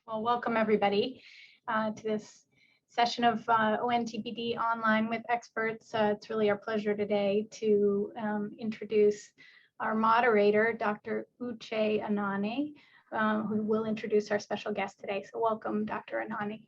Well, welcome everybody to this session of ONTPD Online with Experts. It's really our pleasure today to introduce our moderator, Dr. Uche Anani, who will introduce our special guest today. So welcome, Dr. Anani.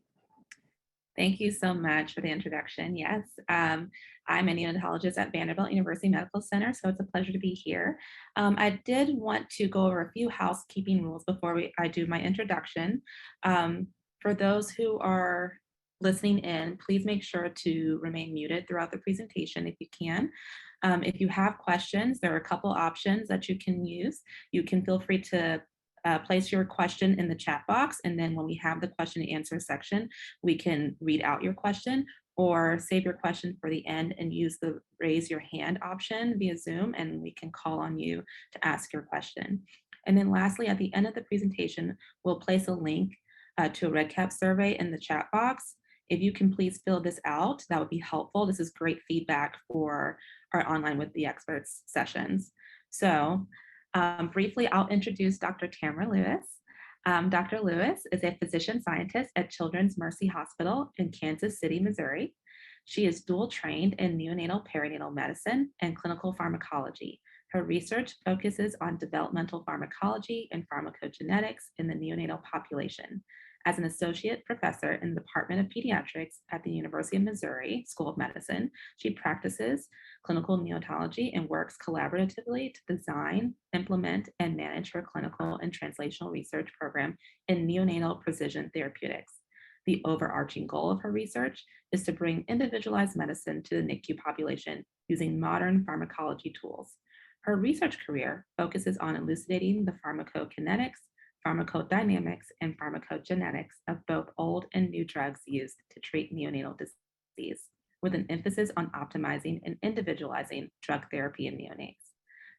Thank you so much for the introduction. Yes, I'm a neonatologist at Vanderbilt University Medical Center, so it's a pleasure to be here. I did want to go over a few housekeeping rules before I do my introduction. For those who are listening in, please make sure to remain muted throughout the presentation if you can. If you have questions, there are a couple options that you can use. You can feel free to place your question in the chat box, and then when we have the question and answer section, we can read out your question, or save your question for the end and use the raise your hand option via Zoom, and we can call on you to ask your question. And then lastly, at the end of the presentation, we'll place a link to a REDCap survey in the chat box. If you can please fill this out, that would be helpful. This is great feedback for our Online with the Experts sessions. So briefly, I'll introduce Dr. Tamara Lewis. Dr. Lewis is a physician scientist at Children's Mercy Hospital in Kansas City, Missouri. She is dual trained in neonatal perinatal medicine and clinical pharmacology. Her research focuses on developmental pharmacology and pharmacogenetics in the neonatal population. As an associate professor in the Department of Pediatrics at the University of Missouri School of Medicine, she practices clinical neonatology and works collaboratively to design, implement, and manage her clinical and translational research program in neonatal precision therapeutics. The overarching goal of her research is to bring individualized medicine to the NICU population using modern pharmacology tools. Her research career focuses on elucidating the pharmacokinetics, pharmacodynamics, and pharmacogenetics of both old and new drugs used to treat neonatal disease, with an emphasis on optimizing and individualizing drug therapy in neonates.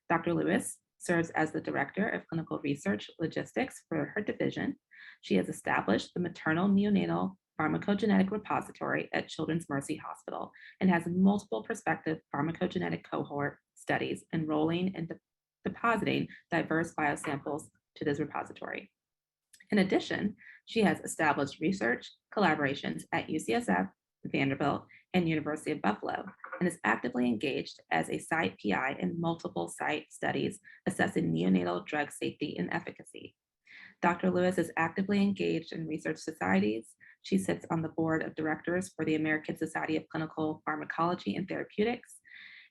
Dr. Lewis serves as the Director of Clinical Research Logistics for her division. She has established the Maternal Neonatal Pharmacogenetic Repository at Children's Mercy Hospital and has multiple prospective pharmacogenetic cohort studies enrolling and depositing diverse biosamples to this repository. In addition, she has established research collaborations at UCSF, Vanderbilt, and University of Buffalo, and is actively engaged as a site PI in multiple site studies assessing neonatal drug safety and efficacy. Dr. Lewis is actively engaged in research societies. She sits on the board of directors for the American Society of Clinical Pharmacology and Therapeutics,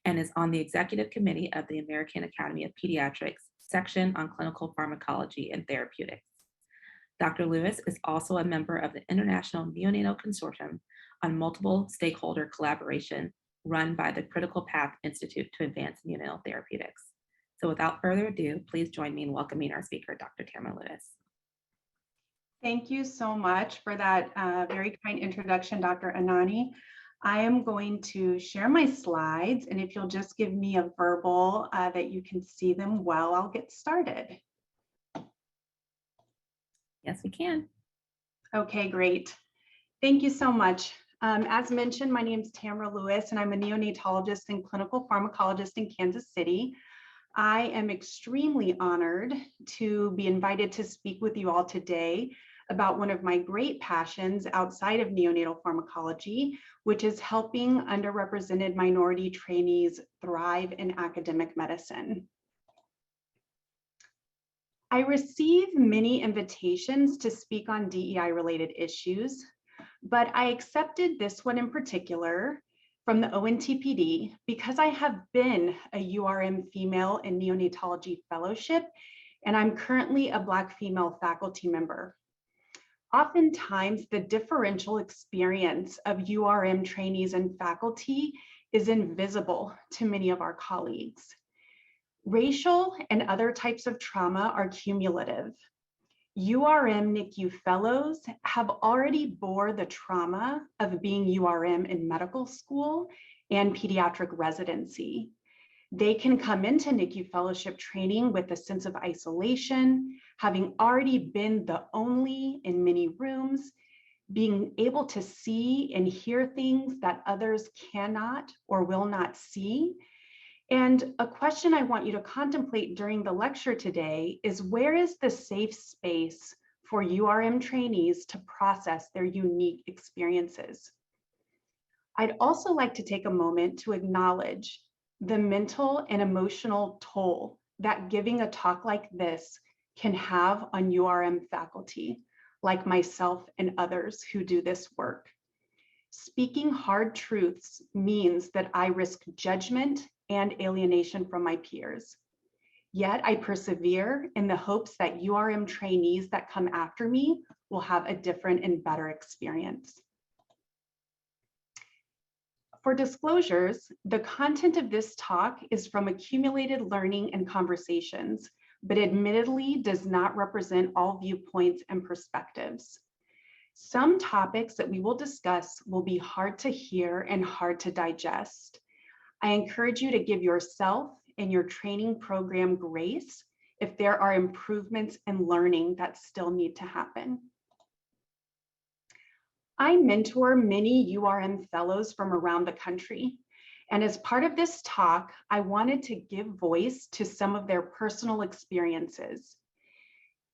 and is on the executive committee of the American Academy of Pediatrics section on clinical pharmacology and therapeutics. Dr. Lewis is also a member of the International Neonatal Consortium on multiple stakeholder collaboration run by the Critical Path Institute to Advance Neonatal Therapeutics. So without further ado, please join me in welcoming our speaker, Dr. Tamara Lewis. Thank you so much for that very kind introduction, Dr. Anani. I am going to share my slides, and if you'll just give me a verbal that you can see them well, I'll get started. Yes, we can. Okay, great. Thank you so much. As mentioned, my name is Tamara Lewis, and I'm a neonatologist and clinical pharmacologist in Kansas City. I am extremely honored to be invited to speak with you all today about one of my great passions outside of neonatal pharmacology, which is helping underrepresented minority trainees thrive in academic medicine. I receive many invitations to speak on DEI-related issues, but I accepted this one in particular from the ONTPD because I have been a URiM Female in Neonatology Fellowship, and I'm currently a Black female faculty member. Oftentimes, the differential experience of URiM trainees and faculty is invisible to many of our colleagues. Racial and other types of trauma are cumulative. URiM NICU fellows have already bore the trauma of being URiM in medical school and pediatric residency. They can come into NICU fellowship training with a sense of isolation, having already been the only in many rooms, being able to see and hear things that others cannot or will not see. And a question I want you to contemplate during the lecture today is, where is the safe space for URM trainees to process their unique experiences. I'd also like to take a moment to acknowledge the mental and emotional toll that giving a talk like this can have on URM faculty, like myself and others who do this work. Speaking hard truths means that I risk judgment and alienation from my peers. Yet I persevere in the hopes that URM trainees that come after me will have a different and better experience. For disclosures, the content of this talk is from accumulated learning and conversations, but admittedly does not represent all viewpoints and perspectives. Some topics that we will discuss will be hard to hear and hard to digest. I encourage you to give yourself and your training program grace if there are improvements in learning that still need to happen. I mentor many URM fellows from around the country, and as part of this talk, I wanted to give voice to some of their personal experiences.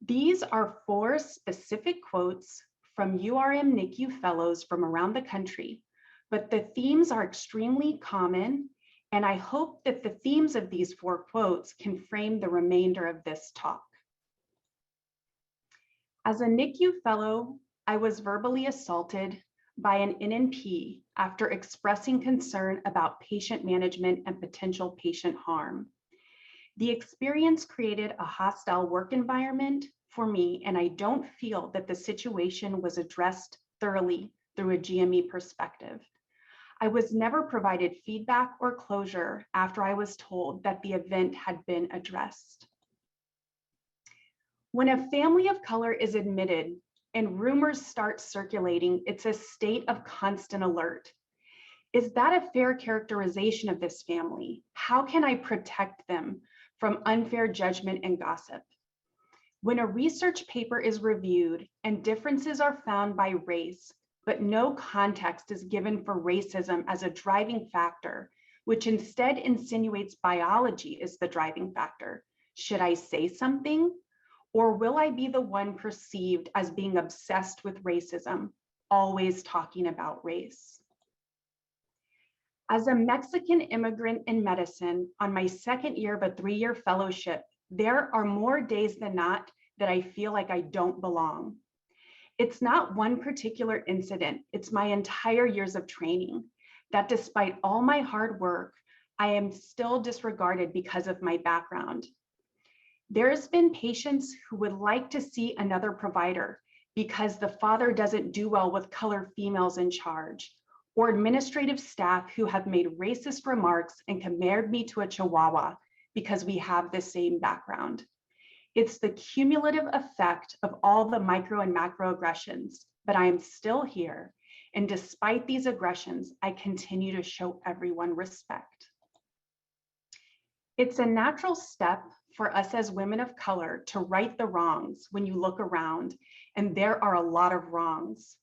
These are 4 specific quotes from URM NICU fellows from around the country, but the themes are extremely common, and I hope that the themes of these 4 quotes can frame the remainder of this talk. As a NICU fellow, I was verbally assaulted by an NNP after expressing concern about patient management and potential patient harm. The experience created a hostile work environment for me, and I don't feel that the situation was addressed thoroughly through a GME perspective. I was never provided feedback or closure after I was told that the event had been addressed. When a family of color is admitted and rumors start circulating, it's a state of constant alert. Is that a fair characterization of this family? How can I protect them from unfair judgment and gossip? When a research paper is reviewed and differences are found by race, but no context is given for racism as a driving factor, which instead insinuates biology is the driving factor, should I say something? Or will I be the one perceived as being obsessed with racism, always talking about race? As a Mexican immigrant in medicine on my 2nd year of a 3-year fellowship, there are more days than not that I feel like I don't belong. It's not one particular incident, it's my entire years of training, that despite all my hard work, I am still disregarded because of my background. There's been patients who would like to see another provider because the father doesn't do well with colored females in charge, or administrative staff who have made racist remarks and compared me to a Chihuahua because we have the same background. It's the cumulative effect of all the micro and macro aggressions, but I am still here. And despite these aggressions, I continue to show everyone respect. It's a natural step for us as women of color to right the wrongs when you look around, and there are a lot of wrongs.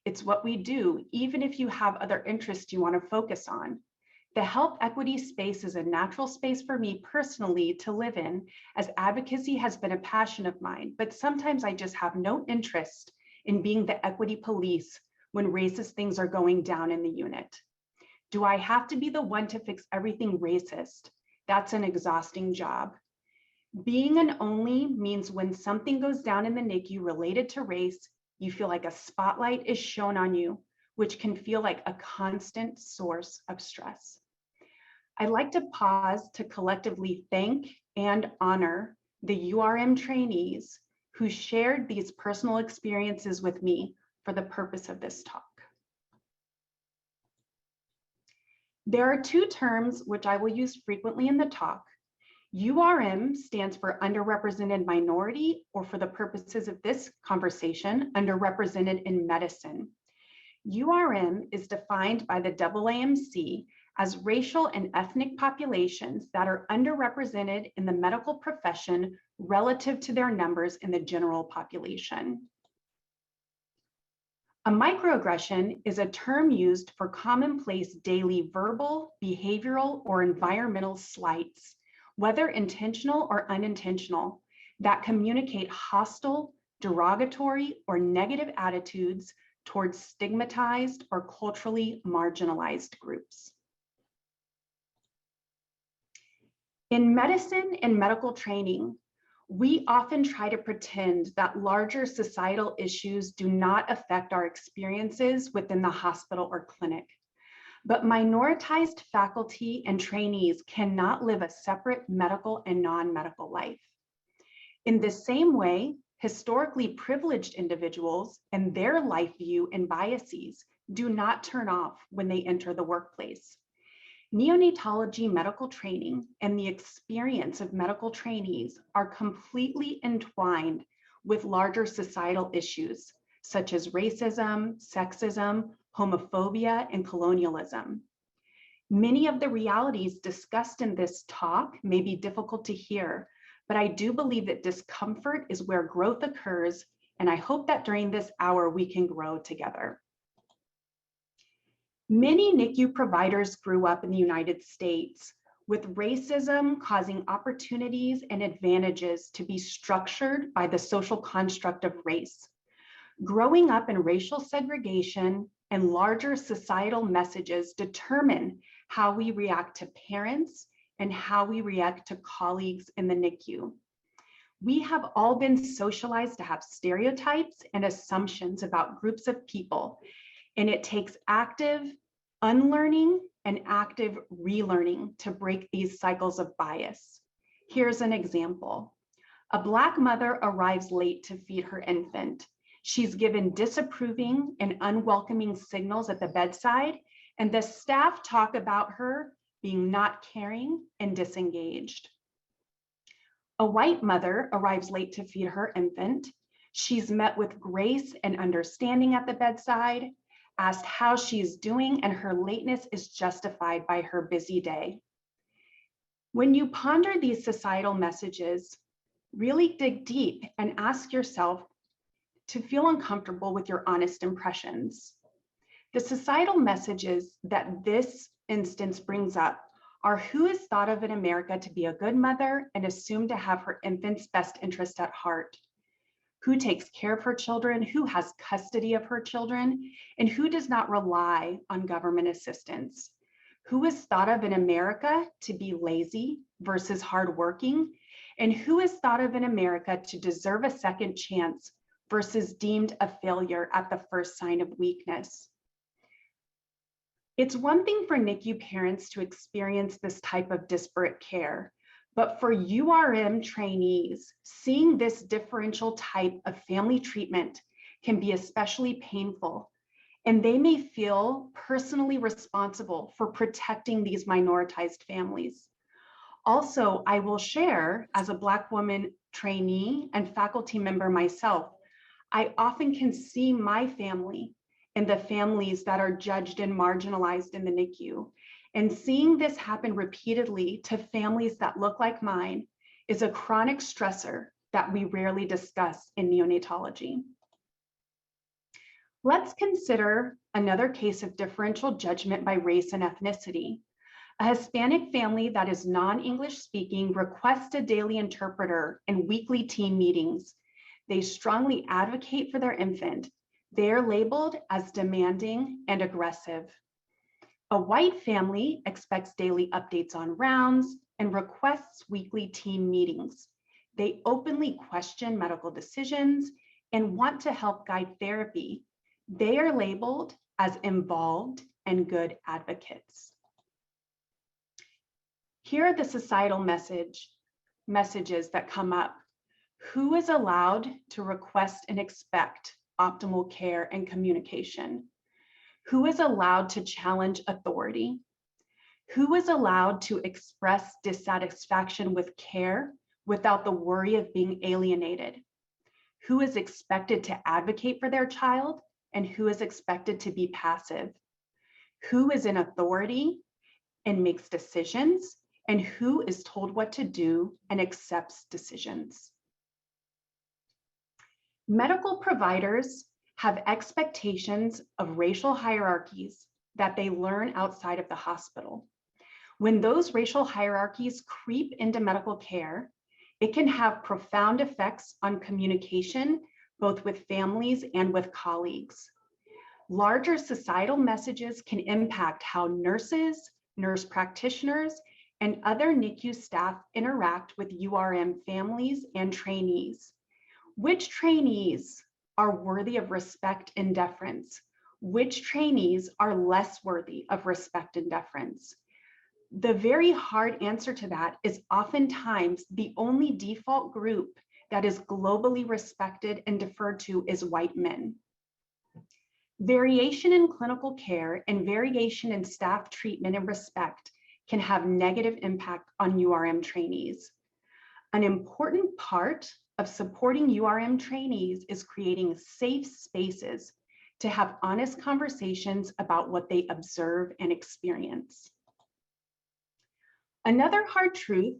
It's what we do, even if you have other interests you want to focus on. The health equity space is a natural space for me personally to live in, as advocacy has been a passion of mine, but sometimes I just have no interest in being the equity police when racist things are going down in the unit. Do I have to be the one to fix everything racist? That's an exhausting job. Being an only means when something goes down in the NICU related to race, you feel like a spotlight is shown on you, which can feel like a constant source of stress. I'd like to pause to collectively thank and honor the URM trainees who shared these personal experiences with me for the purpose of this talk. There are 2 terms which I will use frequently in the talk. URM stands for underrepresented minority, or for the purposes of this conversation, underrepresented in medicine. URM is defined by the AAMC as racial and ethnic populations that are underrepresented in the medical profession relative to their numbers in the general population. A microaggression is a term used for commonplace daily verbal, behavioral, or environmental slights, whether intentional or unintentional, that communicate hostile, derogatory, or negative attitudes towards stigmatized or culturally marginalized groups. In medicine and medical training, we often try to pretend that larger societal issues do not affect our experiences within the hospital or clinic. But minoritized faculty and trainees cannot live a separate medical and non-medical life. In the same way, historically privileged individuals and their life view and biases do not turn off when they enter the workplace. Neonatology medical training and the experience of medical trainees are completely entwined with larger societal issues such as racism, sexism, homophobia, and colonialism. Many of the realities discussed in this talk may be difficult to hear, but I do believe that discomfort is where growth occurs, and I hope that during this hour we can grow together. Many NICU providers grew up in the United States with racism causing opportunities and advantages to be structured by the social construct of race. Growing up in racial segregation and larger societal messages determine how we react to parents and how we react to colleagues in the NICU. We have all been socialized to have stereotypes and assumptions about groups of people, and it takes active unlearning and active relearning to break these cycles of bias. Here's an example. A Black mother arrives late to feed her infant. She's given disapproving and unwelcoming signals at the bedside, and the staff talk about her being not caring and disengaged. A white mother arrives late to feed her infant. She's met with grace and understanding at the bedside, asked how she's doing, and her lateness is justified by her busy day. When you ponder these societal messages, really dig deep and ask yourself to feel uncomfortable with your honest impressions. The societal messages that this instance brings up are who is thought of in America to be a good mother and assumed to have her infant's best interest at heart, who takes care of her children, who has custody of her children, and who does not rely on government assistance, who is thought of in America to be lazy versus hardworking, and who is thought of in America to deserve a second chance versus deemed a failure at the first sign of weakness. It's one thing for NICU parents to experience this type of disparate care, but for URiM trainees, seeing this differential type of family treatment can be especially painful, and they may feel personally responsible for protecting these minoritized families. Also, I will share, as a Black woman trainee and faculty member myself, I often can see my family and the families that are judged and marginalized in the NICU. And seeing this happen repeatedly to families that look like mine is a chronic stressor that we rarely discuss in neonatology. Let's consider another case of differential judgment by race and ethnicity. A Hispanic family that is non-English speaking requests a daily interpreter and weekly team meetings. They strongly advocate for their infant. They are labeled as demanding and aggressive. A white family expects daily updates on rounds and requests weekly team meetings. They openly question medical decisions and want to help guide therapy. They are labeled as involved and good advocates. Here are the societal messages that come up. Who is allowed to request and expect optimal care and communication? Who is allowed to challenge authority? Who is allowed to express dissatisfaction with care without the worry of being alienated? Who is expected to advocate for their child and who is expected to be passive? Who is in authority and makes decisions, and who is told what to do and accepts decisions? Medical providers have expectations of racial hierarchies that they learn outside of the hospital. When those racial hierarchies creep into medical care, it can have profound effects on communication, both with families and with colleagues. Larger societal messages can impact how nurses, nurse practitioners, and other NICU staff interact with URM families and trainees. Which trainees are worthy of respect and deference? Which trainees are less worthy of respect and deference? The very hard answer to that is oftentimes the only default group that is globally respected and deferred to is white men. Variation in clinical care and variation in staff treatment and respect can have negative impact on URM trainees. An important part of supporting URM trainees is creating safe spaces to have honest conversations about what they observe and experience. Another hard truth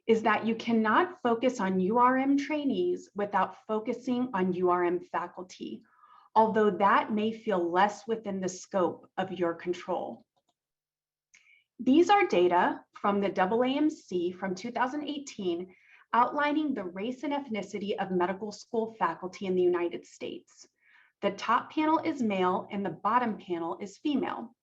is that you cannot focus on URM trainees without focusing on URM faculty, although that may feel less within the scope of your control. These are data from the AAMC from 2018 outlining the race and ethnicity of medical school faculty in the United States. The top panel is male and the bottom panel is female.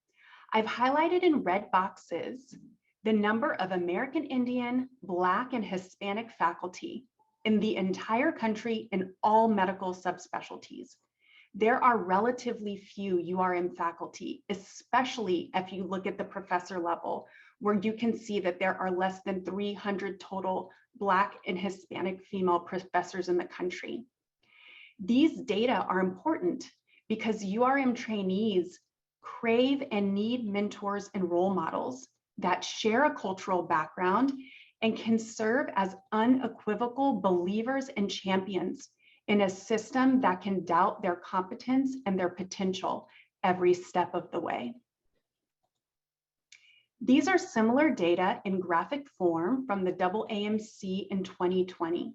I've highlighted in red boxes the number of American Indian, Black, and Hispanic faculty in the entire country in all medical subspecialties. There are relatively few URM faculty, especially if you look at the professor level, where you can see that there are less than 300 total Black and Hispanic female professors in the country. These data are important because URM trainees crave and need mentors and role models that share a cultural background and can serve as unequivocal believers and champions in a system that can doubt their competence and their potential every step of the way. These are similar data in graphic form from the AAMC in 2020.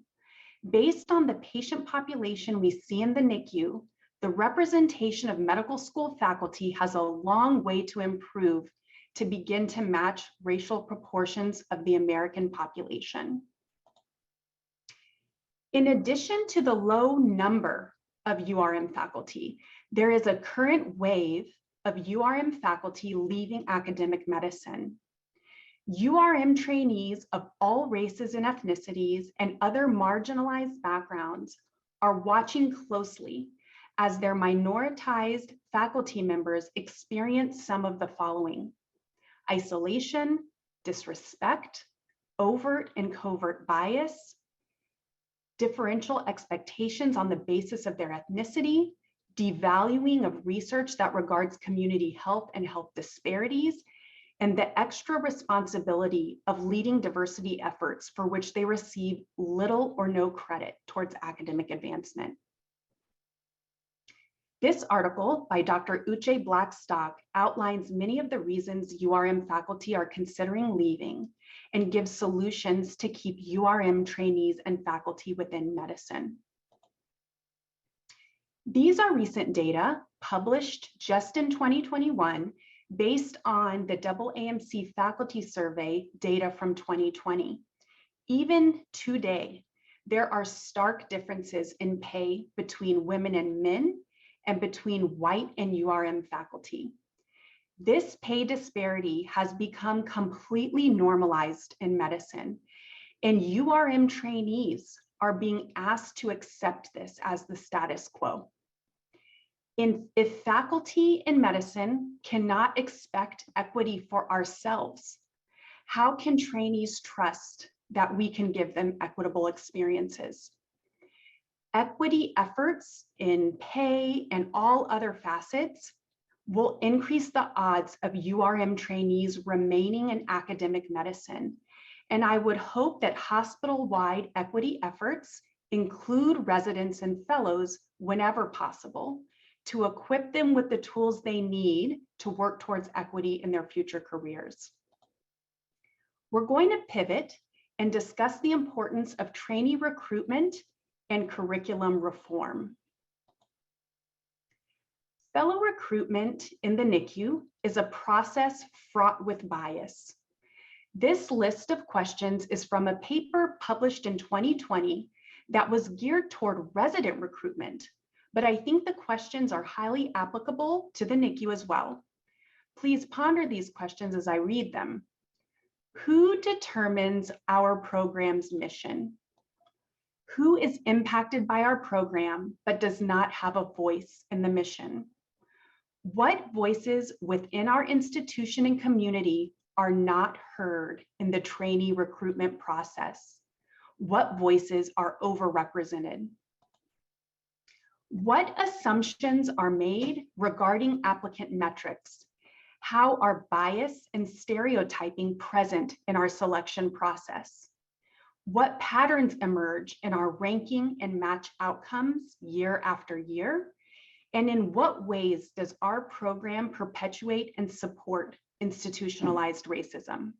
Based on the patient population we see in the NICU, the representation of medical school faculty has a long way to improve to begin to match racial proportions of the American population. In addition to the low number of URM faculty, there is a current wave of URM faculty leaving academic medicine. URM trainees of all races and ethnicities and other marginalized backgrounds are watching closely as their minoritized faculty members experience some of the following: isolation, disrespect, overt and covert bias, differential expectations on the basis of their ethnicity, devaluing of research that regards community health and health disparities, and the extra responsibility of leading diversity efforts for which they receive little or no credit towards academic advancement. This article by Dr. Uche Blackstock outlines many of the reasons URM faculty are considering leaving and gives solutions to keep URM trainees and faculty within medicine. These are recent data published just in 2021 based on the AAMC faculty survey data from 2020. Even today, there are stark differences in pay between women and men and between white and URM faculty. This pay disparity has become completely normalized in medicine, and URM trainees are being asked to accept this as the status quo. If faculty in medicine cannot expect equity for ourselves, how can trainees trust that we can give them equitable experiences? Equity efforts in pay and all other facets will increase the odds of URM trainees remaining in academic medicine. And I would hope that hospital-wide equity efforts include residents and fellows whenever possible to equip them with the tools they need to work towards equity in their future careers. We're going to pivot and discuss the importance of trainee recruitment and curriculum reform. Fellow recruitment in the NICU is a process fraught with bias. This list of questions is from a paper published in 2020 that was geared toward resident recruitment, but I think the questions are highly applicable to the NICU as well. Please ponder these questions as I read them. Who determines our program's mission? Who is impacted by our program but does not have a voice in the mission? What voices within our institution and community are not heard in the trainee recruitment process? What voices are overrepresented? What assumptions are made regarding applicant metrics? How are bias and stereotyping present in our selection process? What patterns emerge in our ranking and match outcomes year after year? And in what ways does our program perpetuate and support institutionalized racism?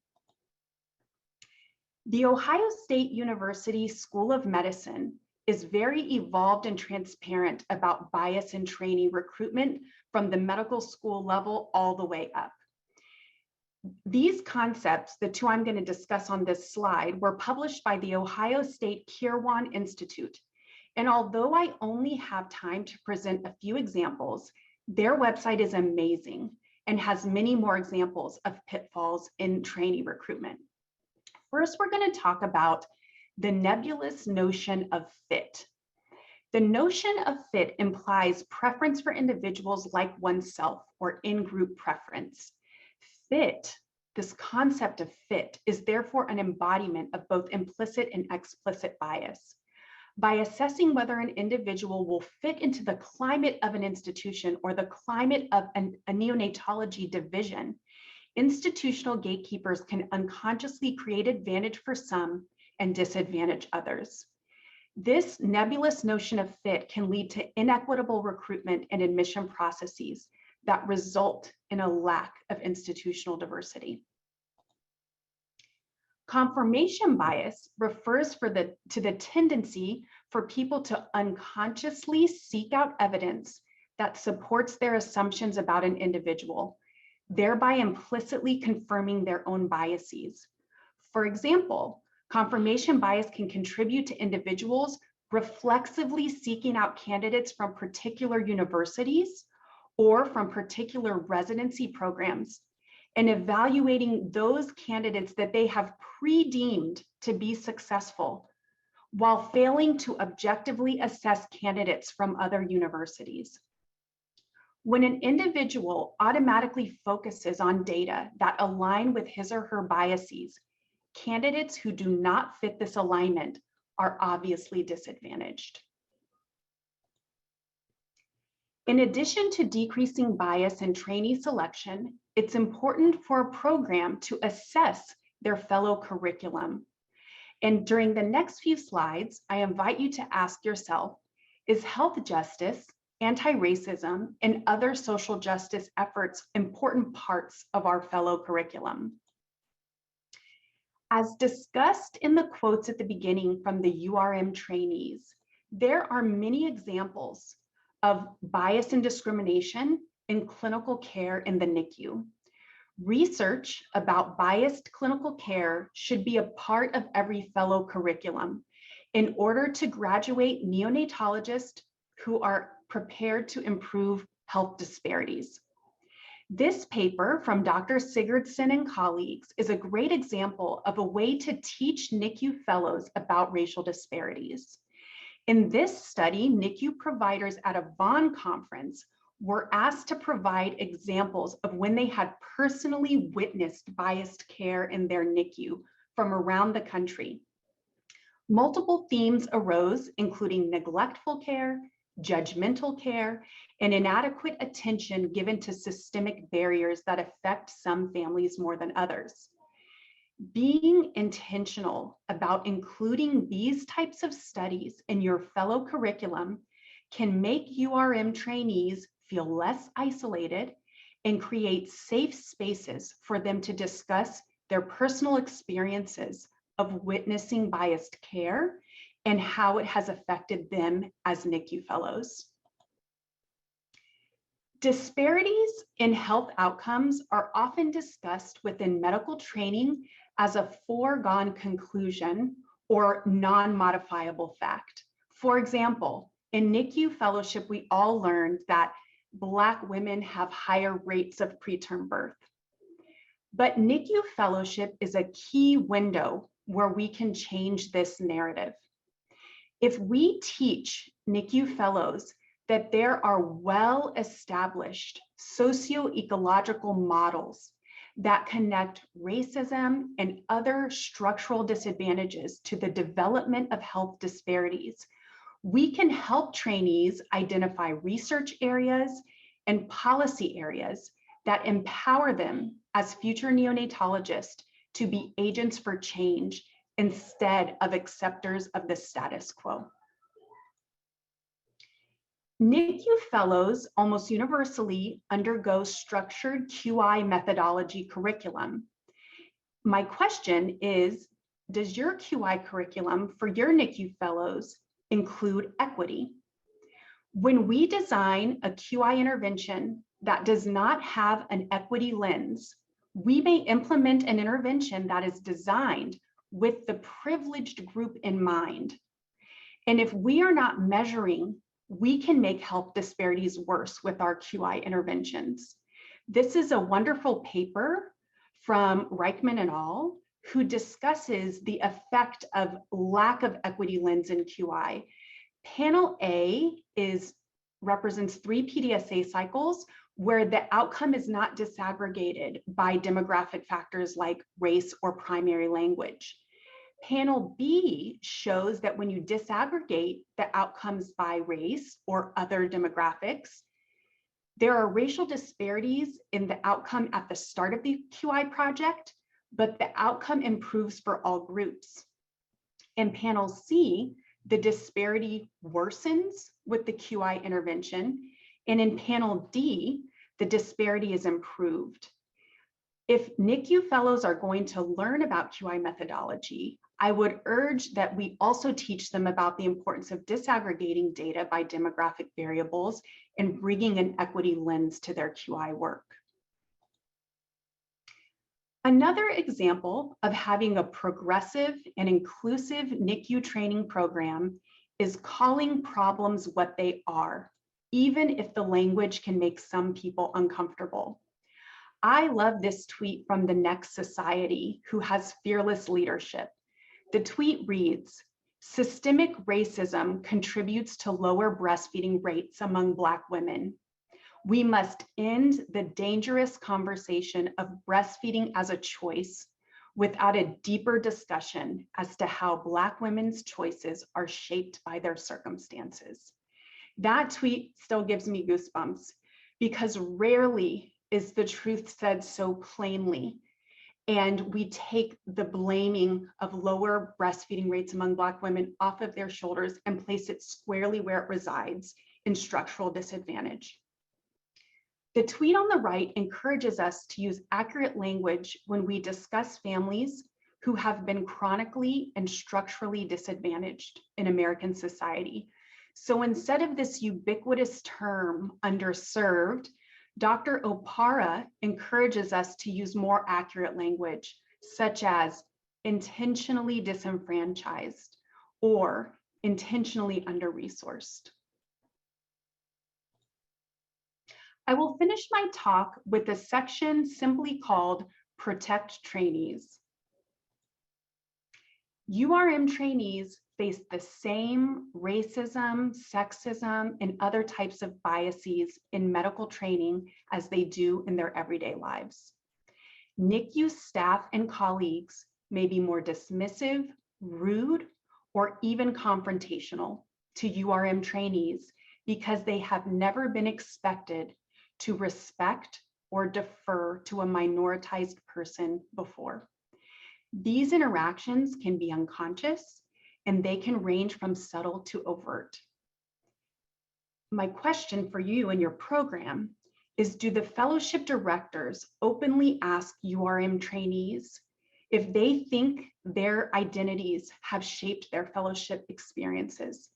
The Ohio State University School of Medicine is very evolved and transparent about bias in trainee recruitment from the medical school level all the way up. These concepts, the two I'm going to discuss on this slide, were published by the Ohio State Kirwan Institute. And although I only have time to present a few examples, their website is amazing and has many more examples of pitfalls in trainee recruitment. First, we're going to talk about the nebulous notion of fit. The notion of fit implies preference for individuals like oneself or in-group preference. Fit, this concept of fit, is therefore an embodiment of both implicit and explicit bias. By assessing whether an individual will fit into the climate of an institution or the climate of a neonatology division, institutional gatekeepers can unconsciously create advantage for some and disadvantage others. This nebulous notion of fit can lead to inequitable recruitment and admission processes that result in a lack of institutional diversity. Confirmation bias refers to the tendency for people to unconsciously seek out evidence that supports their assumptions about an individual, thereby implicitly confirming their own biases. For example, confirmation bias can contribute to individuals reflexively seeking out candidates from particular universities or from particular residency programs and evaluating those candidates that they have pre-deemed to be successful while failing to objectively assess candidates from other universities. When an individual automatically focuses on data that align with his or her biases, candidates who do not fit this alignment are obviously disadvantaged. In addition to decreasing bias in trainee selection, it's important for a program to assess their fellow curriculum. And during the next few slides, I invite you to ask yourself, is health justice, anti-racism, and other social justice efforts important parts of our fellow curriculum? As discussed in the quotes at the beginning from the URiM trainees, there are many examples of bias and discrimination in clinical care in the NICU. Research about biased clinical care should be a part of every fellow curriculum in order to graduate neonatologists who are prepared to improve health disparities. This paper from Dr. Sigurdsson and colleagues is a great example of a way to teach NICU fellows about racial disparities. In this study, NICU providers at a Vaughan conference were asked to provide examples of when they had personally witnessed biased care in their NICU from around the country. Multiple themes arose, including neglectful care, judgmental care, and inadequate attention given to systemic barriers that affect some families more than others. Being intentional about including these types of studies in your fellow curriculum can make URiM trainees feel less isolated and create safe spaces for them to discuss their personal experiences of witnessing biased care and how it has affected them as NICU fellows. Disparities in health outcomes are often discussed within medical training as a foregone conclusion or non-modifiable fact. For example, in NICU fellowship, we all learned that Black women have higher rates of preterm birth. But NICU fellowship is a key window where we can change this narrative. If we teach NICU fellows that there are well-established socio-ecological models that connect racism and other structural disadvantages to the development of health disparities, we can help trainees identify research areas and policy areas that empower them as future neonatologists to be agents for change instead of acceptors of the status quo. NICU fellows almost universally undergo structured QI methodology curriculum. My question is, does your QI curriculum for your NICU fellows include equity? When we design a QI intervention that does not have an equity lens, we may implement an intervention that is designed with the privileged group in mind. And if we are not measuring, we can make health disparities worse with our QI interventions. This is a wonderful paper from Reichman et al., who discusses the effect of lack of equity lens in QI. Panel A represents 3 PDSA cycles where the outcome is not disaggregated by demographic factors like race or primary language. Panel B shows that when you disaggregate the outcomes by race or other demographics, there are racial disparities in the outcome at the start of the QI project, but the outcome improves for all groups. In panel C, the disparity worsens with the QI intervention, and in panel D, the disparity is improved. If NICU fellows are going to learn about QI methodology, I would urge that we also teach them about the importance of disaggregating data by demographic variables and bringing an equity lens to their QI work. Another example of having a progressive and inclusive NICU training program is calling problems what they are, even if the language can make some people uncomfortable. I love this tweet from the Next Society, who has fearless leadership. The tweet reads, "Systemic racism contributes to lower breastfeeding rates among Black women. We must end the dangerous conversation of breastfeeding as a choice without a deeper discussion as to how Black women's choices are shaped by their circumstances." That tweet still gives me goosebumps because rarely is the truth said so plainly. And we take the blaming of lower breastfeeding rates among Black women off of their shoulders and place it squarely where it resides, in structural disadvantage. The tweet on the right encourages us to use accurate language when we discuss families who have been chronically and structurally disadvantaged in American society. So instead of this ubiquitous term, underserved, Dr. Opara encourages us to use more accurate language, such as intentionally disenfranchised or intentionally under-resourced. I will finish my talk with a section simply called Protect Trainees. URM trainees face the same racism, sexism, and other types of biases in medical training as they do in their everyday lives. NICU staff and colleagues may be more dismissive, rude, or even confrontational to URM trainees because they have never been expected to respect or defer to a minoritized person before. These interactions can be unconscious, and they can range from subtle to overt. My question for you and your program is, do the fellowship directors openly ask URM trainees if they think their identities have shaped their fellowship experiences?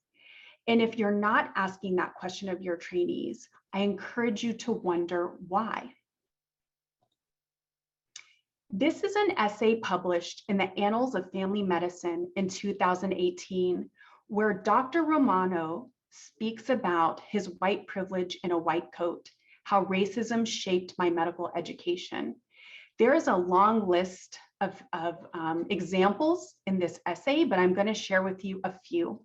And if you're not asking that question of your trainees, I encourage you to wonder why. This is an essay published in the Annals of Family Medicine in 2018, where Dr. Romano speaks about his white privilege in a white coat, how racism shaped my medical education. There is a long list of examples in this essay, but I'm going to share with you a few.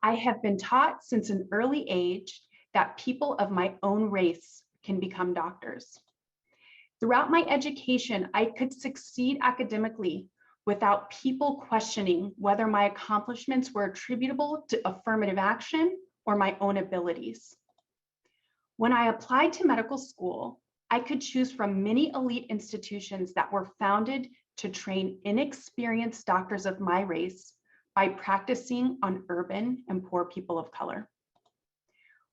I have been taught since an early age that people of my own race can become doctors. Throughout my education, I could succeed academically without people questioning whether my accomplishments were attributable to affirmative action or my own abilities. When I applied to medical school, I could choose from many elite institutions that were founded to train inexperienced doctors of my race by practicing on urban and poor people of color.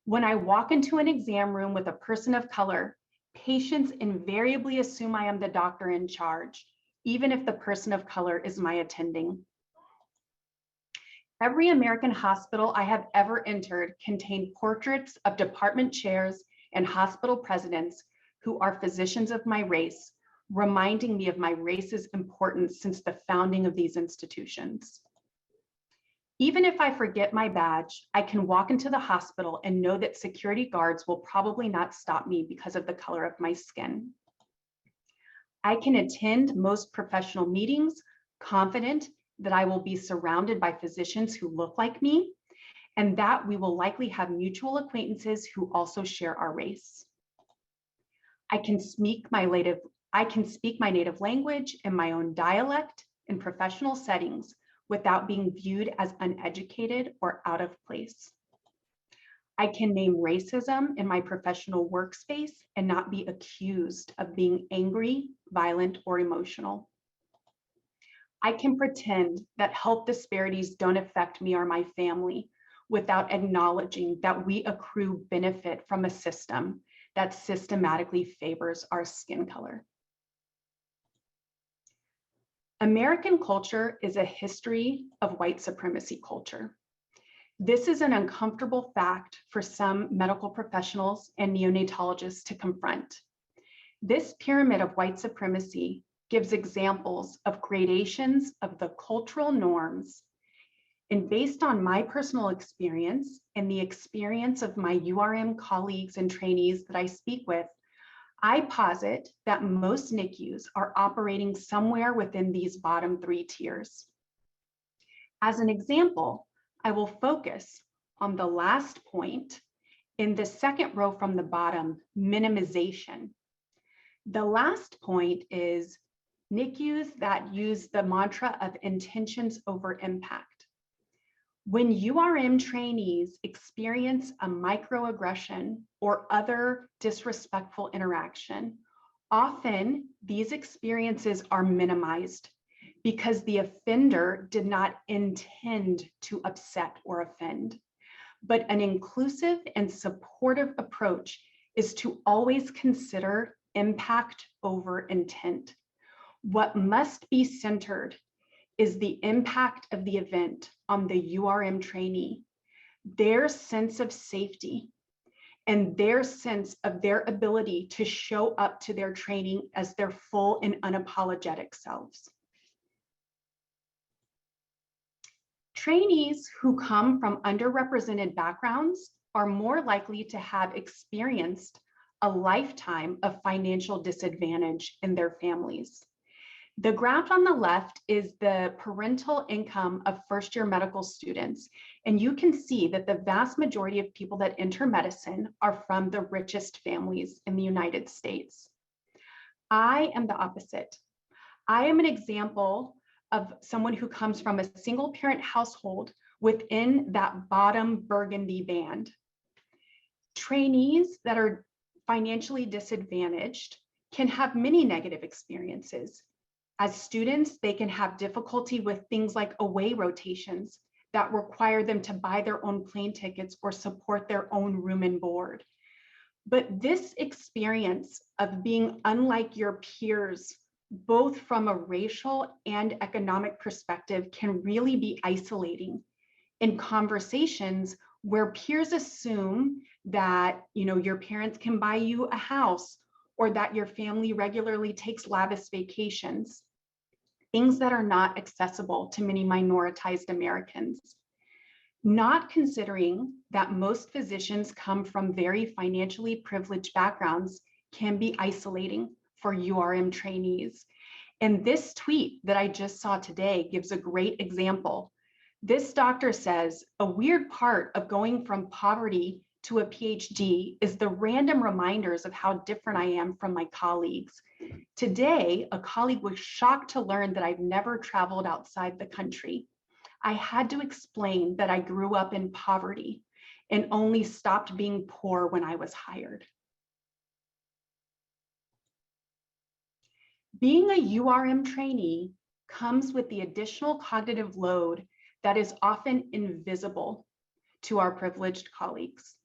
When I walk into an exam room with a person of color, patients invariably assume I am the doctor in charge, even if the person of color is my attending. Every American hospital I have ever entered contained portraits of department chairs and hospital presidents who are physicians of my race, reminding me of my race's importance since the founding of these institutions. Even if I forget my badge, I can walk into the hospital and know that security guards will probably not stop me because of the color of my skin. I can attend most professional meetings confident that I will be surrounded by physicians who look like me, and that we will likely have mutual acquaintances who also share our race. I can speak my native language and my own dialect in professional settings without being viewed as uneducated or out of place. I can name racism in my professional workspace and not be accused of being angry, violent, or emotional. I can pretend that health disparities don't affect me or my family without acknowledging that we accrue benefit from a system that systematically favors our skin color. American culture is a history of white supremacy culture. This is an uncomfortable fact for some medical professionals and neonatologists to confront. This pyramid of white supremacy gives examples of gradations of the cultural norms. And based on my personal experience and the experience of my URiM colleagues and trainees that I speak with, I posit that most NICUs are operating somewhere within these bottom three tiers. As an example, I will focus on the last point in the second row from the bottom, minimization. The last point is NICUs that use the mantra of intentions over impact. When URiM trainees experience a microaggression or other disrespectful interaction, often these experiences are minimized because the offender did not intend to upset or offend. But an inclusive and supportive approach is to always consider impact over intent. What must be centered is the impact of the event on the URiM trainee, their sense of safety, and their sense of their ability to show up to their training as their full and unapologetic selves. Trainees who come from underrepresented backgrounds are more likely to have experienced a lifetime of financial disadvantage in their families. The graph on the left is the parental income of first-year medical students, and you can see that the vast majority of people that enter medicine are from the richest families in the United States. I am the opposite. I am an example of someone who comes from a single-parent household within that bottom burgundy band. Trainees that are financially disadvantaged can have many negative experiences. As students, they can have difficulty with things like away rotations that require them to buy their own plane tickets or support their own room and board. But this experience of being unlike your peers, both from a racial and economic perspective, can really be isolating in conversations where peers assume that your parents can buy you a house or that your family regularly takes lavish vacations, things that are not accessible to many minoritized Americans. Not considering that most physicians come from very financially privileged backgrounds can be isolating for URM trainees. And this tweet that I just saw today gives a great example. This doctor says, a weird part of going from poverty to a PhD is the random reminders of how different I am from my colleagues. Today, a colleague was shocked to learn that I've never traveled outside the country. I had to explain that I grew up in poverty and only stopped being poor when I was hired. Being a URM trainee comes with the additional cognitive load that is often invisible to our privileged colleagues.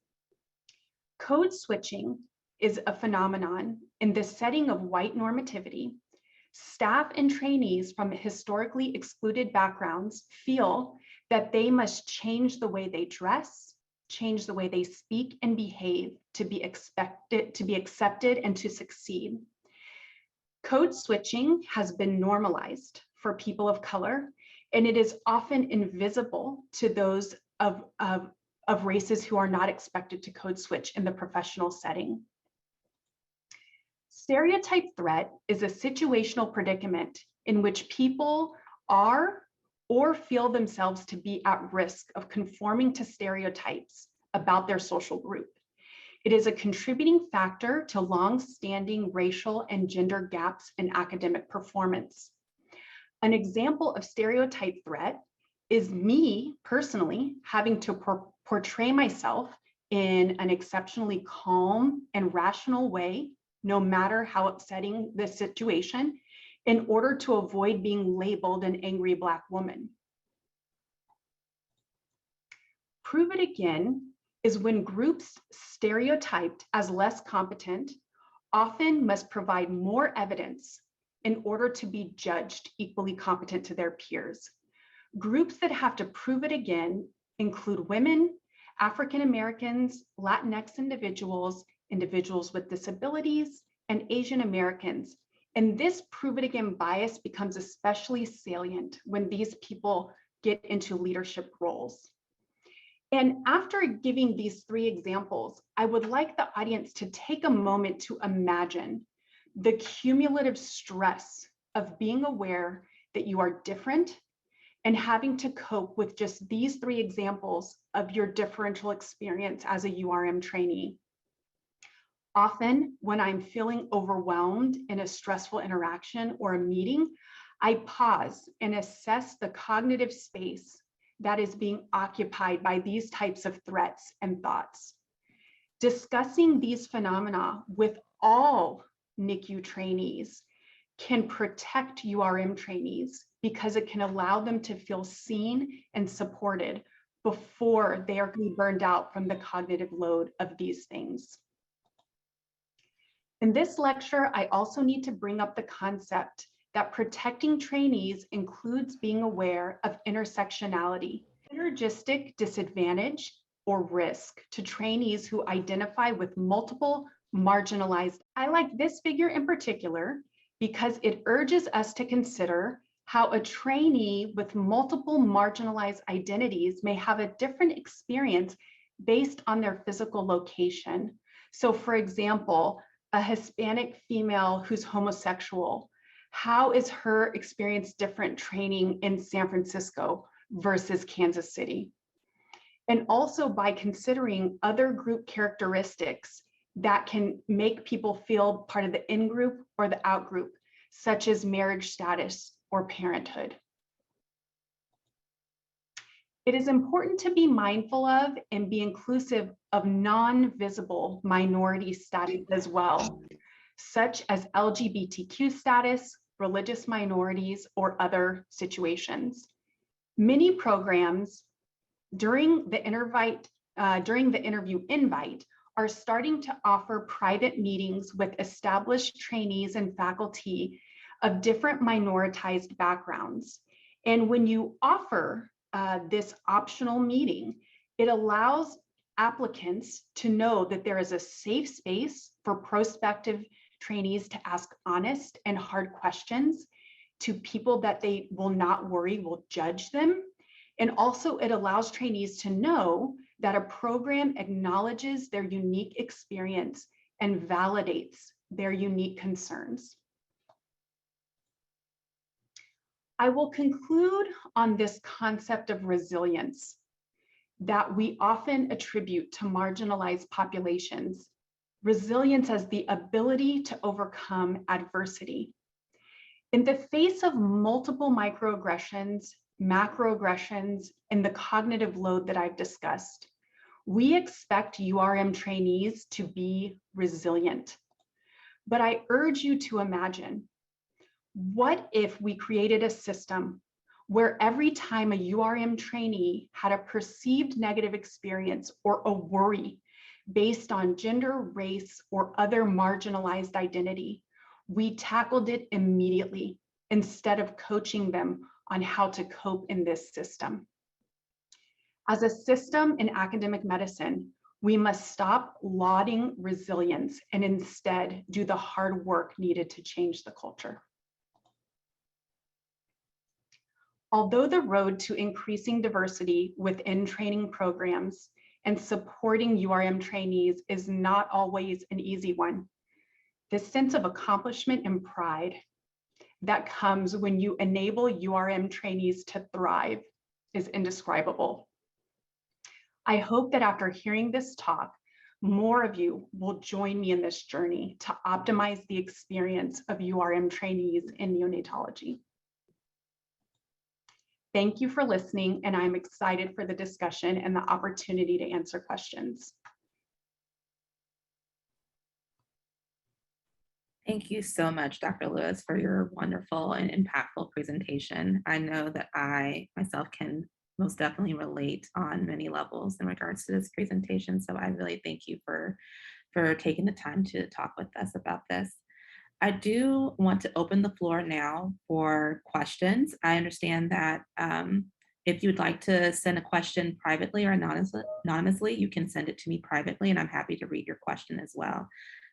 Code switching is a phenomenon in the setting of white normativity. Staff and trainees from historically excluded backgrounds feel that they must change the way they dress, change the way they speak and behave to be accepted and to succeed. Code switching has been normalized for people of color, and it is often invisible to those of races who are not expected to code switch in the professional setting. Stereotype threat is a situational predicament in which people are or feel themselves to be at risk of conforming to stereotypes about their social group. It is a contributing factor to long-standing racial and gender gaps in academic performance. An example of stereotype threat is me personally having to portray myself in an exceptionally calm and rational way, no matter how upsetting the situation, in order to avoid being labeled an angry Black woman. Prove it again is when groups stereotyped as less competent often must provide more evidence in order to be judged equally competent to their peers. Groups that have to prove it again include women, African Americans, Latinx individuals, individuals with disabilities, and Asian Americans. And this prove it again bias becomes especially salient when these people get into leadership roles. And after giving these three examples, I would like the audience to take a moment to imagine the cumulative stress of being aware that you are different and having to cope with just these three examples of your differential experience as a URM trainee. Often, when I'm feeling overwhelmed in a stressful interaction or a meeting, I pause and assess the cognitive space that is being occupied by these types of threats and thoughts. Discussing these phenomena with all NICU trainees can protect URM trainees because it can allow them to feel seen and supported before they are burned out from the cognitive load of these things. In this lecture, I also need to bring up the concept that protecting trainees includes being aware of intersectionality, synergistic disadvantage or risk to trainees who identify with multiple marginalized. I like this figure in particular because it urges us to consider how a trainee with multiple marginalized identities may have a different experience based on their physical location. So for example, a Hispanic female who's homosexual, how is her experience different training in San Francisco versus Kansas City? And also by considering other group characteristics that can make people feel part of the in-group or the out-group, such as marriage status or parenthood. It is important to be mindful of and be inclusive of non-visible minority status as well, such as LGBTQ status, religious minorities, or other situations. Many programs during the interview invite are starting to offer private meetings with established trainees and faculty of different minoritized backgrounds. And when you offer this optional meeting, it allows applicants to know that there is a safe space for prospective trainees to ask honest and hard questions to people that they will not worry will judge them. And also it allows trainees to know that a program acknowledges their unique experience and validates their unique concerns. I will conclude on this concept of resilience that we often attribute to marginalized populations. Resilience as the ability to overcome adversity. In the face of multiple microaggressions, macroaggressions, and the cognitive load that I've discussed, we expect URM trainees to be resilient. But I urge you to imagine, what if we created a system where every time a URM trainee had a perceived negative experience or a worry based on gender, race, or other marginalized identity, we tackled it immediately instead of coaching them on how to cope in this system? As a system in academic medicine, we must stop lauding resilience and instead do the hard work needed to change the culture. Although the road to increasing diversity within training programs and supporting URM trainees is not always an easy one, the sense of accomplishment and pride that comes when you enable URM trainees to thrive is indescribable. I hope that after hearing this talk, more of you will join me in this journey to optimize the experience of URM trainees in neonatology. Thank you for listening, and I'm excited for the discussion and the opportunity to answer questions. Thank you so much, Dr. Lewis, for your wonderful and impactful presentation. I know that I myself can most definitely relate on many levels in regards to this presentation. So I really thank you for taking the time to talk with us about this. I do want to open the floor now for questions. I understand that if you'd like to send a question privately or anonymously, you can send it to me privately, and I'm happy to read your question as well.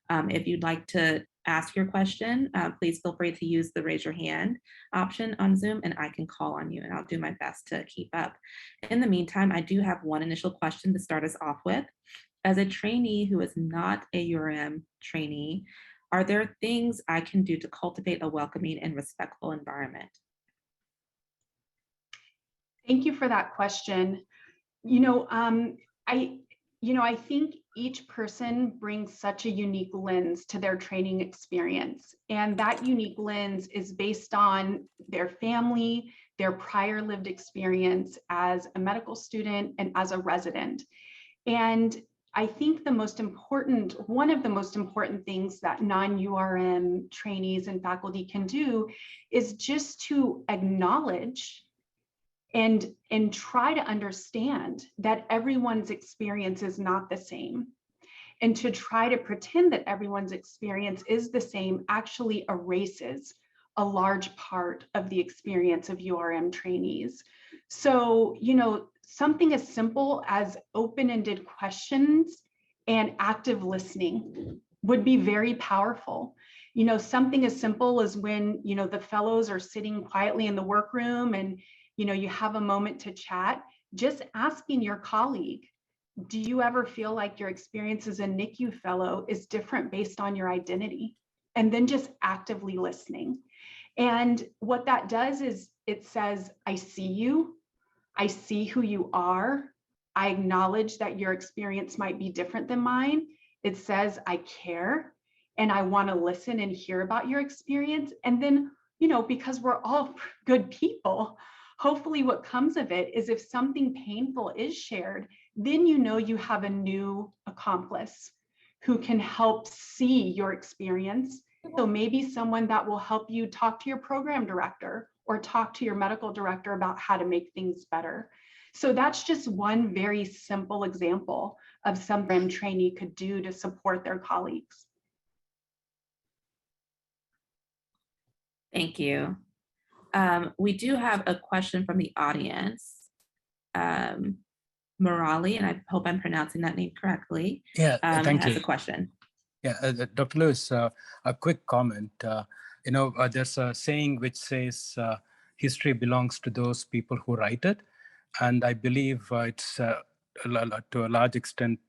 If you'd like to ask your question, please feel free to use the raise your hand option on Zoom, and I can call on you, and I'll do my best to keep up. In the meantime, I do have one initial question to start us off with. As a trainee who is not a URM trainee, are there things I can do to cultivate a welcoming and respectful environment? Thank you for that question. I think each person brings such a unique lens to their training experience. And that unique lens is based on their family, their prior lived experience as a medical student and as a resident. And I think one of the most important things that non-URM trainees and faculty can do is just to acknowledge and try to understand that everyone's experience is not the same. And to try to pretend that everyone's experience is the same actually erases a large part of the experience of URM trainees. So, something as simple as open-ended questions and active listening would be very powerful. Something as simple as when, the fellows are sitting quietly in the workroom and, you have a moment to chat, just asking your colleague, do you ever feel like your experience as a NICU fellow is different based on your identity? And then just actively listening. And what that does is it says, I see you, I see who you are, I acknowledge that your experience might be different than mine. It says, I care, and I want to listen and hear about your experience. And then, because we're all good people, hopefully what comes of it is if something painful is shared, then you have a new accomplice who can help see your experience. So maybe someone that will help you talk to your program director or talk to your medical director about how to make things better. So that's just one very simple example of something a trainee could do to support their colleagues. Thank you. We do have a question from the audience. Murali, and I hope I'm pronouncing that name correctly. Yeah, thank you. Has a question. Yeah, Dr. Lewis, a quick comment. There's a saying which says history belongs to those people who write it. And I believe it's to a large extent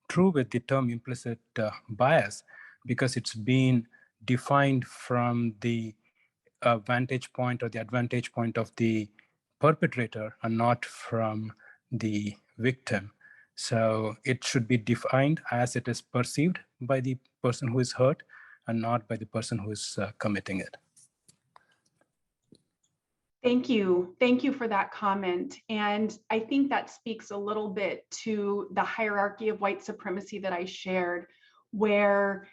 true with the term implicit bias, because it's been defined from the vantage point or the advantage point of the perpetrator and not from the victim. So it should be defined as it is perceived by the person who is hurt and not by the person who is committing it. Thank you. Thank you for that comment. And I think that speaks a little bit to the hierarchy of white supremacy that I shared, where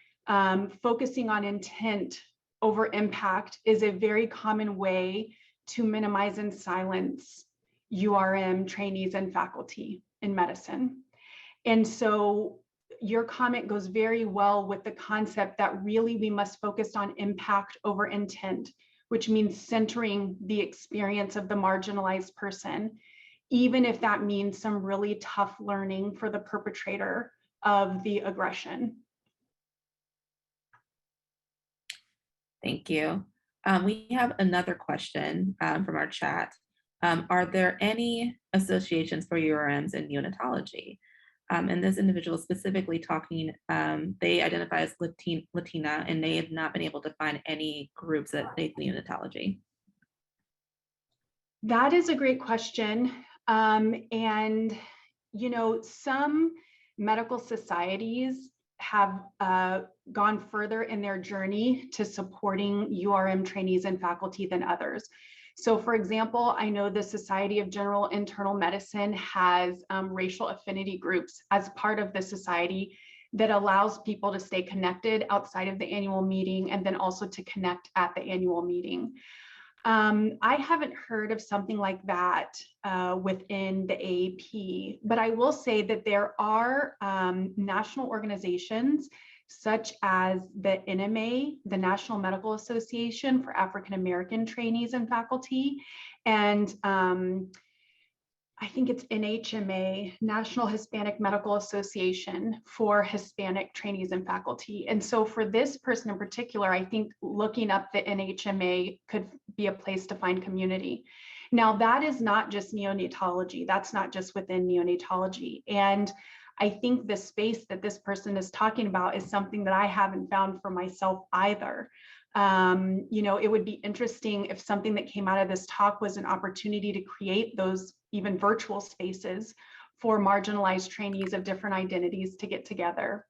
focusing on intent over impact is a very common way to minimize and silence URM trainees and faculty in medicine. And so your comment goes very well with the concept that really we must focus on impact over intent, which means centering the experience of the marginalized person, even if that means some really tough learning for the perpetrator of the aggression. Thank you. We have another question from our chat. Are there any associations for URMs in neonatology? And this individual is specifically talking, they identify as Latina, and they have not been able to find any groups that they neonatology. That is a great question. And, some medical societies have gone further in their journey to supporting URM trainees and faculty than others. So for example, I know the Society of General Internal Medicine has racial affinity groups as part of the society that allows people to stay connected outside of the annual meeting and then also to connect at the annual meeting. I haven't heard of something like that within the AAP, but I will say that there are national organizations such as the NMA, the National Medical Association for African American Trainees and Faculty, and I think it's NHMA, National Hispanic Medical Association for Hispanic Trainees and Faculty. And so for this person in particular, I think looking up the NHMA could be a place to find community. Now, that is not just neonatology. That's not just within neonatology. And I think the space that this person is talking about is something that I haven't found for myself either. It would be interesting if something that came out of this talk was an opportunity to create those even virtual spaces for marginalized trainees of different identities to get together.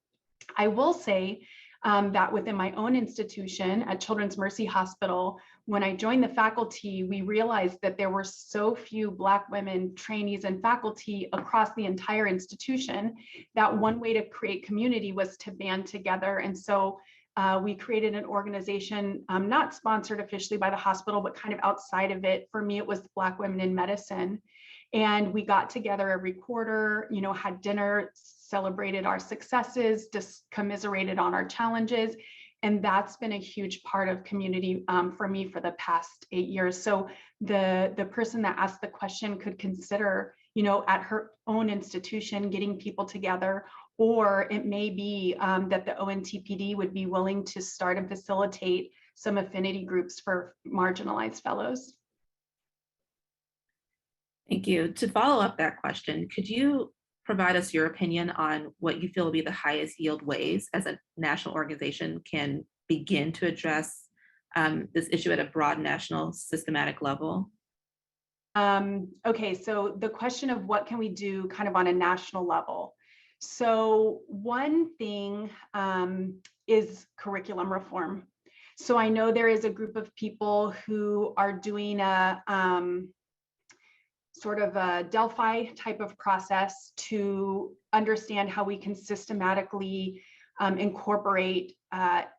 I will say that within my own institution at Children's Mercy Hospital, when I joined the faculty, we realized that there were so few Black women trainees and faculty across the entire institution that one way to create community was to band together. And so we created an organization, not sponsored officially by the hospital, but kind of outside of it. For me, it was Black Women in Medicine. And we got together every quarter, had dinner, celebrated our successes, just commiserated on our challenges. And that's been a huge part of community for me for the past 8 years. So the person that asked the question could consider, at her own institution, getting people together, or it may be that the ONTPD would be willing to start and facilitate some affinity groups for marginalized fellows. Thank you. To follow up that question, could you provide us your opinion on what you feel will be the highest yield ways as a national organization can begin to address this issue at a broad national systematic level? Okay, so the question of what can we do kind of on a national level. So one thing is curriculum reform. So I know there is a group of people who are doing a sort of a Delphi type of process to understand how we can systematically incorporate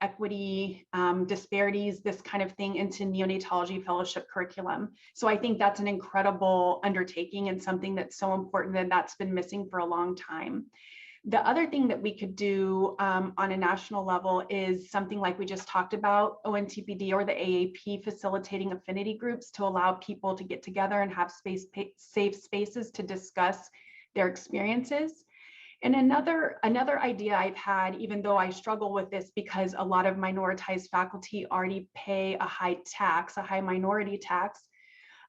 equity, disparities, this kind of thing into neonatology fellowship curriculum. So I think that's an incredible undertaking and something that's so important, and that's been missing for a long time. The other thing that we could do on a national level is something like we just talked about, ONTPD or the AAP facilitating affinity groups to allow people to get together and have safe spaces to discuss their experiences. And another idea I've had, even though I struggle with this because a lot of minoritized faculty already pay a high tax, a high minority tax.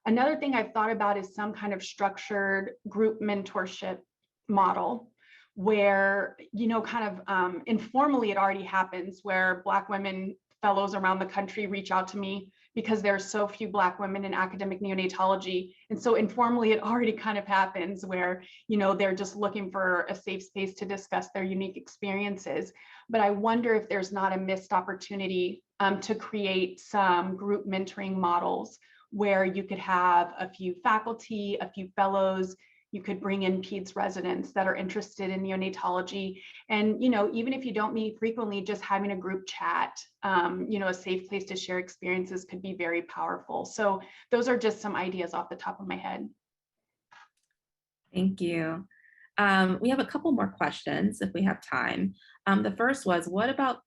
Another thing I've thought about is some kind of structured group mentorship model where, kind of informally it already happens, where Black women fellows around the country reach out to me because there are so few Black women in academic neonatology. And so informally, it already kind of happens where, they're just looking for a safe space to discuss their unique experiences. But I wonder if there's not a missed opportunity to create some group mentoring models where you could have a few faculty, a few fellows. You could bring in peds residents that are interested in neonatology. And, even if you don't meet frequently, just having a group chat, a safe place to share experiences could be very powerful. So those are just some ideas off the top of my head. Thank you. We have a couple more questions if we have time. The first was, what about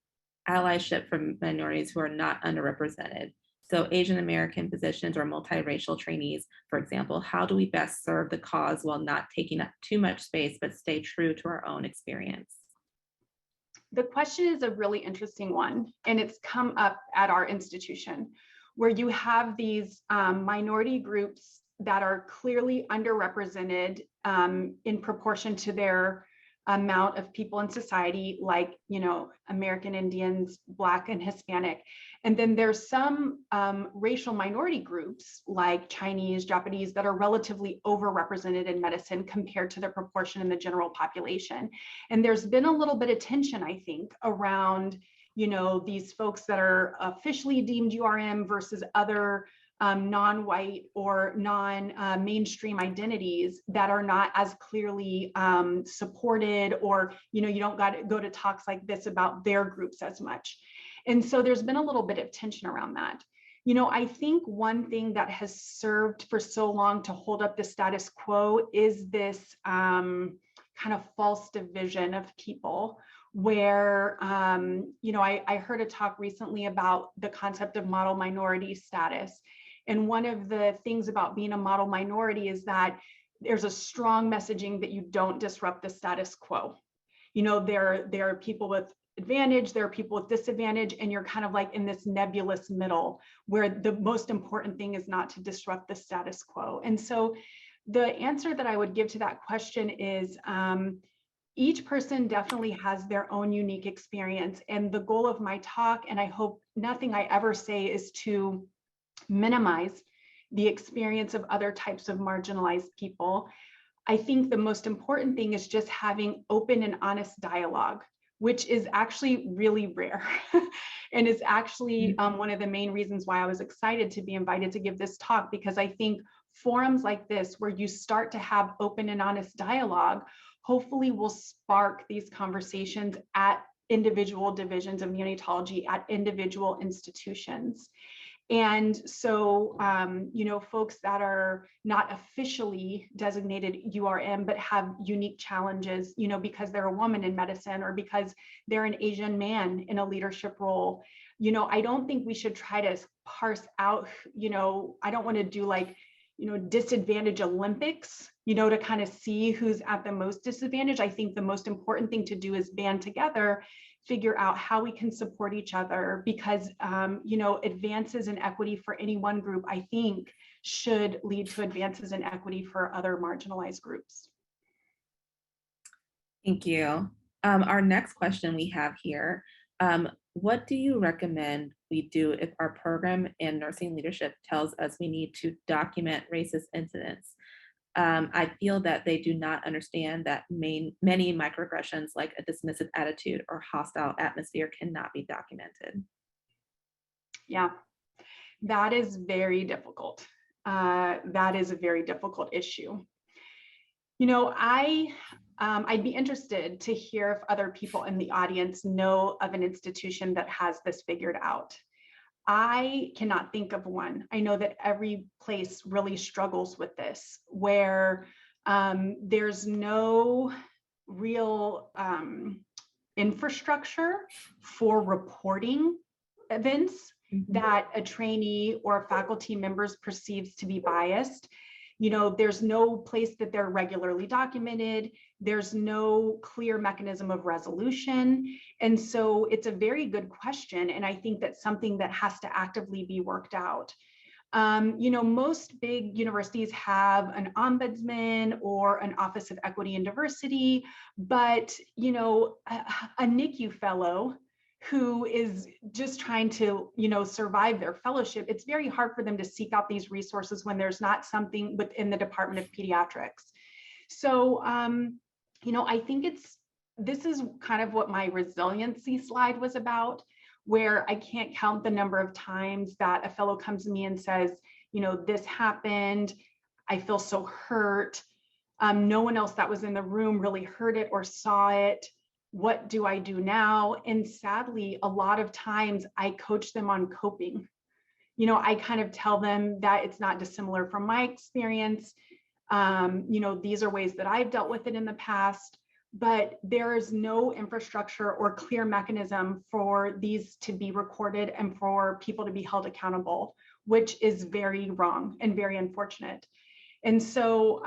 allyship for minorities who are not underrepresented? So Asian American positions or multiracial trainees, for example, how do we best serve the cause while not taking up too much space, but stay true to our own experience? The question is a really interesting one, and it's come up at our institution, where you have these minority groups that are clearly underrepresented in proportion to their amount of people in society, like, American Indians, Black and Hispanic. And then there's some racial minority groups like Chinese, Japanese, that are relatively overrepresented in medicine compared to their proportion in the general population. And there's been a little bit of tension, I think, around, these folks that are officially deemed URiM versus other non-white or non-mainstream identities that are not as clearly supported, or, you don't got to go to talks like this about their groups as much. And so there's been a little bit of tension around that. I think one thing that has served for so long to hold up the status quo is this kind of false division of people, where, I heard a talk recently about the concept of model minority status. And one of the things about being a model minority is that there's a strong messaging that you don't disrupt the status quo. There are people with advantage, there are people with disadvantage, and you're kind of like in this nebulous middle where the most important thing is not to disrupt the status quo. And so the answer that I would give to that question is each person definitely has their own unique experience. And the goal of my talk, and I hope nothing I ever say is to minimize the experience of other types of marginalized people. I think the most important thing is just having open and honest dialogue, which is actually really rare. And is actually one of the main reasons why I was excited to be invited to give this talk, because I think forums like this, where you start to have open and honest dialogue, hopefully will spark these conversations at individual divisions of neonatology, at individual institutions. And so, folks that are not officially designated URiM, but have unique challenges, because they're a woman in medicine, or because they're an Asian man in a leadership role, I don't think we should try to parse out, I don't want to do like, disadvantage Olympics, to kind of see who's at the most disadvantage. I think the most important thing to do is band together, figure out how we can support each other, because advances in equity for any one group, I think, should lead to advances in equity for other marginalized groups. Thank you. Our next question we have here, what do you recommend we do if our program and nursing leadership tells us we need to document racist incidents? I feel that they do not understand that many microaggressions, like a dismissive attitude or hostile atmosphere, cannot be documented. Yeah, that is very difficult. That is a very difficult issue. I'd be interested to hear if other people in the audience know of an institution that has this figured out. I cannot think of one. I know that every place really struggles with this, where there's no real infrastructure for reporting events that a trainee or a faculty member perceives to be biased. There's no place that they're regularly documented. There's no clear mechanism of resolution. And so it's a very good question. And I think that's something that has to actively be worked out. Most big universities have an ombudsman or an Office of Equity and Diversity, but, a NICU fellow who is just trying to, survive their fellowship, it's very hard for them to seek out these resources when there's not something within the Department of Pediatrics. So, I think this is kind of what my resiliency slide was about, where I can't count the number of times that a fellow comes to me and says, this happened, I feel so hurt. No one else that was in the room really heard it or saw it. What do I do now? And sadly, a lot of times I coach them on coping. I kind of tell them that it's not dissimilar from my experience. These are ways that I've dealt with it in the past, but there is no infrastructure or clear mechanism for these to be recorded and for people to be held accountable, which is very wrong and very unfortunate. And so,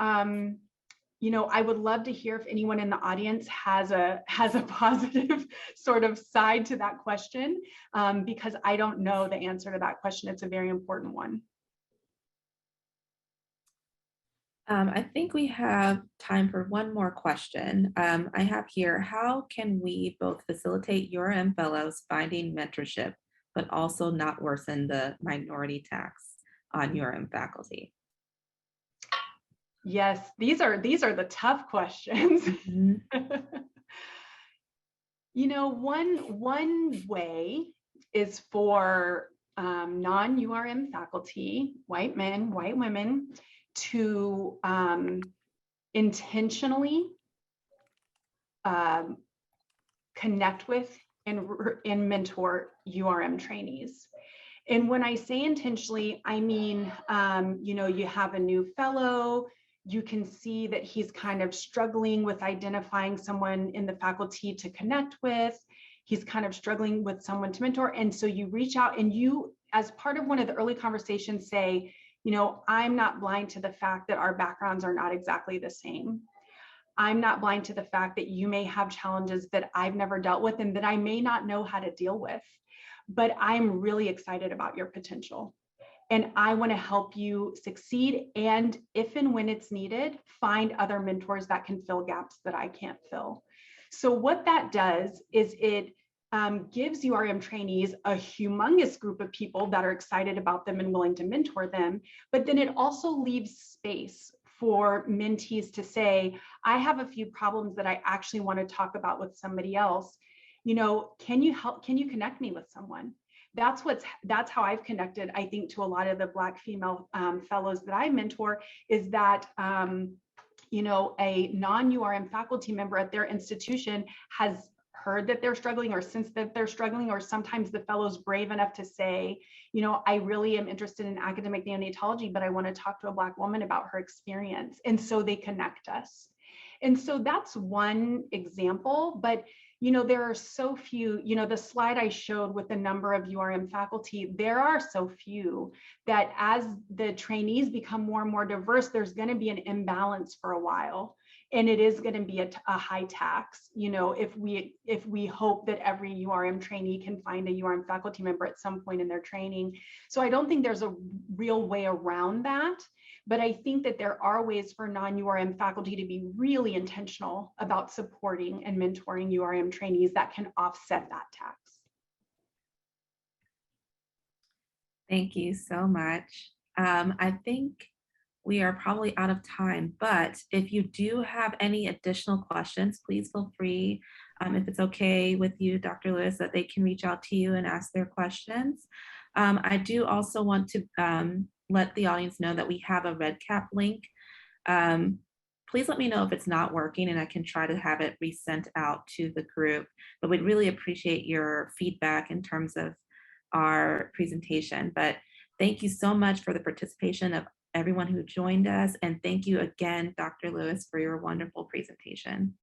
I would love to hear if anyone in the audience has a positive sort of side to that question, because I don't know the answer to that question. It's a very important one. I think we have time for one more question. I have here, how can we both facilitate URiM fellows finding mentorship, but also not worsen the minority tax on URiM faculty? Yes, these are the tough questions. Mm-hmm. One way is for non-URiM faculty, white men, white women, to intentionally connect with and mentor URiM trainees. And when I say intentionally, I mean, you have a new fellow, you can see that he's kind of struggling with identifying someone in the faculty to connect with. He's kind of struggling with someone to mentor. And so you reach out and you, as part of one of the early conversations, say, I'm not blind to the fact that our backgrounds are not exactly the same. I'm not blind to the fact that you may have challenges that I've never dealt with and that I may not know how to deal with, but I'm really excited about your potential. And I want to help you succeed. And if and when it's needed, find other mentors that can fill gaps that I can't fill. So what that does is it gives URiM trainees a humongous group of people that are excited about them and willing to mentor them. But then it also leaves space for mentees to say, I have a few problems that I actually want to talk about with somebody else. Can you connect me with someone? That's how I've connected, I think, to a lot of the Black female fellows that I mentor, is that a non-URiM faculty member at their institution has heard that they're struggling or sensed that they're struggling, or sometimes the fellow's brave enough to say, I really am interested in academic neonatology, but I want to talk to a Black woman about her experience. And so they connect us. And so that's one example, but there are so few, the slide I showed with the number of URiM faculty, there are so few that as the trainees become more and more diverse, there's going to be an imbalance for a while. And it is going to be a high tax, if we hope that every URiM trainee can find a URiM faculty member at some point in their training. So I don't think there's a real way around that. But I think that there are ways for non-URiM faculty to be really intentional about supporting and mentoring URiM trainees that can offset that tax. Thank you so much. I think we are probably out of time, but if you do have any additional questions, please feel free, if it's okay with you, Dr. Lewis, that they can reach out to you and ask their questions. I do also want to let the audience know that we have a RedCap link. Please let me know if it's not working and I can try to have it resent out to the group, but we'd really appreciate your feedback in terms of our presentation. But thank you so much for the participation of everyone who joined us. And thank you again, Dr. Lewis, for your wonderful presentation.